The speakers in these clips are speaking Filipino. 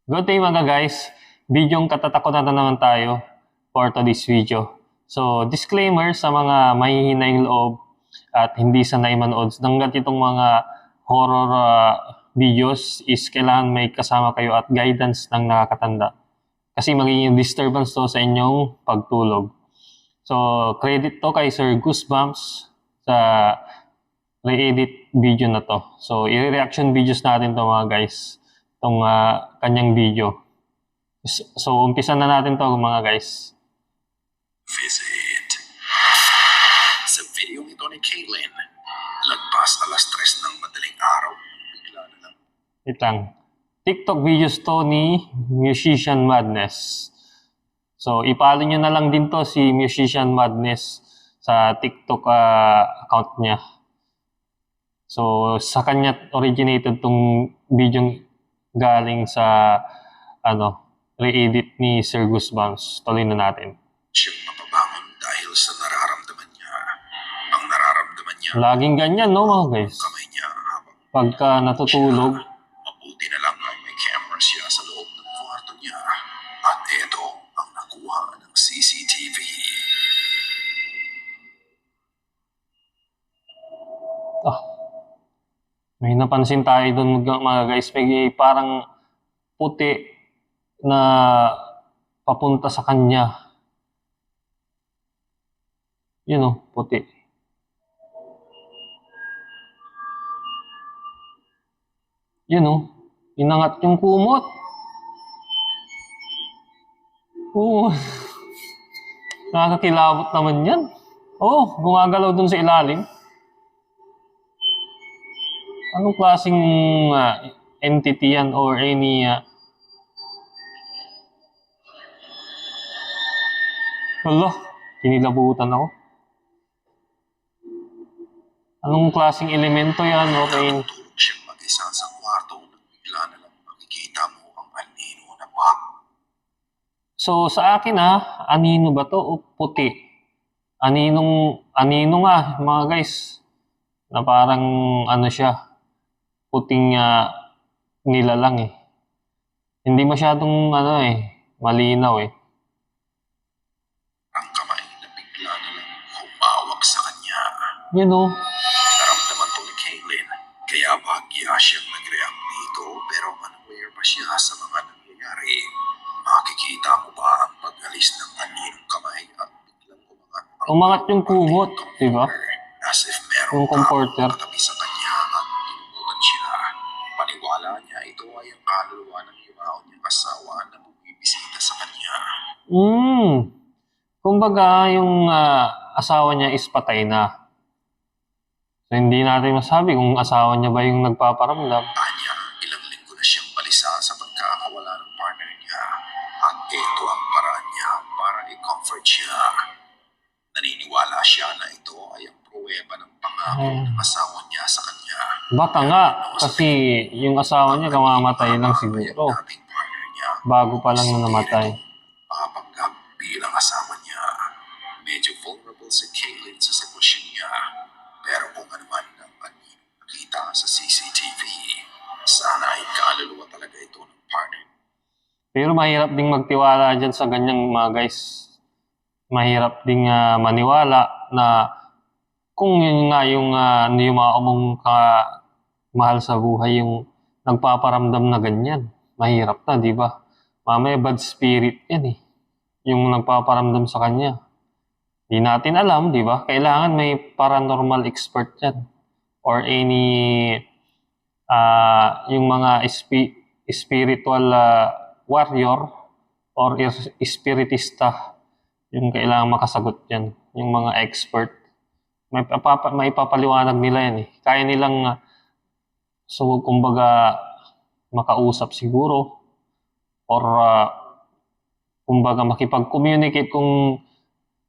Good day mga guys. Bidyong katatakutan na naman tayo for today's video. So, disclaimer sa mga mahihinayang loob at hindi sanay manood ng ganitong mga horror videos is kailangan may kasama kayo at guidance ng nakakatanda. Kasi magiging disturbance to sa inyong pagtulog. So, credit to kay Sir Goosebumps sa re-edit video na to. So, i-reaction videos natin to mga guys. Itong kanyang video. So, umpisa na natin to mga guys. Visit. Sa video ito ni Kaylin, lagpas alas 3 ng madaling araw, bigla na lang. Wait lang. TikTok videos to ni Musician Madness. So, ipalo nyo na lang din to si Musician Madness sa TikTok account niya. So, sa kanya originated tong video galing sa re-edit ni Sir Goosebumps. Tuloy na natin. Siyang mapabangon dahil sa nararamdaman niya. Ang nararamdaman niya, Laging ganyan, no mga guys? kamay niya habang Pagka natutulog, mabuti na lang ay may camera siya sa loob ng kwarto niya. At ito ang nakuha ng CCTV. may napansin tayo doon mga guys. May parang puti na papunta sa kanya. Yun o, puti. Yun o, inangat yung kumot. Oo. Nakakakilabot naman yan. Oo, gumagalaw dun sa ilalim. Anong klaseng entity yan or any Hala, kinilabutan ako. Anong klaseng elemento yan o any? Tulog siyang mag-isa sa kwarto nang bigla na lang makikita mo ang anino na bag. So sa akin anino ba to o puti? Anino nga mga guys. Na parang ano siya, puting nilalang eh. Hindi masyadong malinaw eh. Ang kamay na bigla na lang humawak sa kanya. Yun o. Naramdaman to ni Kaylin, kaya bahagya siyang nag-react dito pero unaware pa siya sa mga nangyayari. Makikita mo ba ang pag-alis ng aninong kamay at biglang Umangat yung kumot, di ba? As if meron Yung comforter. katabi sa kanya at pinuputan siya. Paniwala niya ito ay ang kaluluwa ng yumaon niyang asawa na bumibisita sa kanya. Kumbaga, yung asawa niya is patay na. So, hindi natin masabi kung asawa niya ba yung nagpaparamdam. Anya, ilang linggo na siyang balisa sa pagkakawala ng partner niya. At ito ang paraan niya para i-comfort siya. Naniniwala siya na ito ay ang pruweba ng pangako ng asawa niya sa kanya. Baka nga, kasi yung asawa niya kamamatay lang siguro. Dating partner niya, Bago pa lang na namatay. papanggap bilang asawa niya. Medyo vulnerable si Kaylin sa sitwasyon niya. Pero kung ano man ang nakita sa CCTV, sana ay kaluluwa talaga ito ng partner. Pero mahirap ding magtiwala dyan sa ganyang mga guys. Mahirap ding maniwala na kung yun nga yung mga umong mahal sa buhay yung nagpaparamdam na ganyan. Mahirap na, di ba? Mamaya bad spirit yan eh. Yung nagpaparamdam sa kanya. Di natin alam, di ba? Kailangan may paranormal expert yan. Or any yung mga spiritual warrior or spiritista yung kailangan makasagot yan. Yung mga expert. May papaliwanag nila yan eh. Kaya nilang kumbaga makausap siguro or kumbaga makipag-communicate kung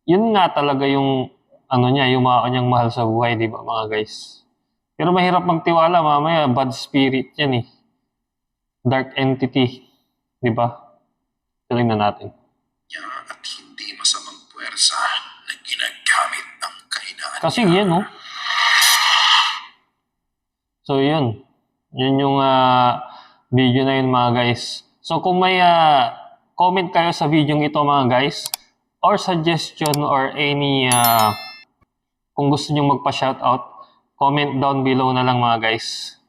yun nga talaga yung yung mga kanyang mahal sa buhay, di ba mga guys? Pero mahirap magtiwala, mamaya bad spirit yan eh. Dark entity, di ba? Tuloy na natin. Niya at hindi masamang puwersa na ginagamit ng kahinaan. Kasi yan, no? So, yun. Yun yung video na yun mga guys. So kung may comment kayo sa video ito mga guys, or suggestion or any kung gusto nyo magpa-shoutout, comment down below na lang mga guys.